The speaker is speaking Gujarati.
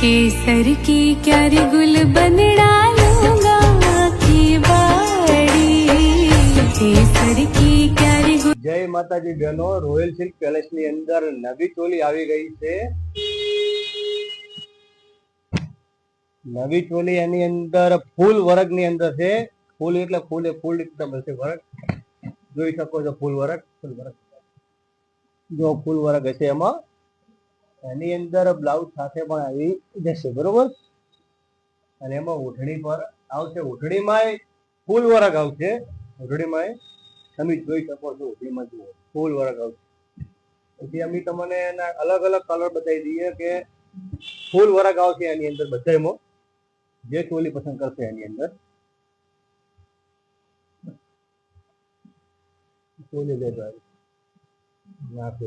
केसर की क्यारी गुल बन डालूंगा की बाड़ी केसर की क्यारी गुल। जय माताजी बहनों, रोयल सिल्क पैलेस ની અંદર નવી ચોલી આવી ગઈ છે। નવી ચોલી એની અંદર ફૂલ વર્ક ની અંદર છે। ફૂલ એટલે ફૂલ એકદમ હશે વર્ક, જોઈ શકો છો। ફૂલ વર્ક જો ફૂલ વર્ક હશે એમાં, એની અંદર બ્લાઉઝ સાથે પણ આવી જશે, બરોબર। અને એમાં ઓઢણી પર આવશે, ઓઢણીમાં ફૂલ વર્ક આવશે। ઓઢણીમાં તમે જોઈ શકો છો, ઓઢણીમાં જુઓ ફૂલ વર્ક આવશે। પછી અમે તમને એના અલગ અલગ કલર બતાવી દઈએ કે ફૂલ વર્ક આવશે એની અંદર બધામાં, જે ચોલી પસંદ કરશે એની અંદર ચોલી લેજો નાખો।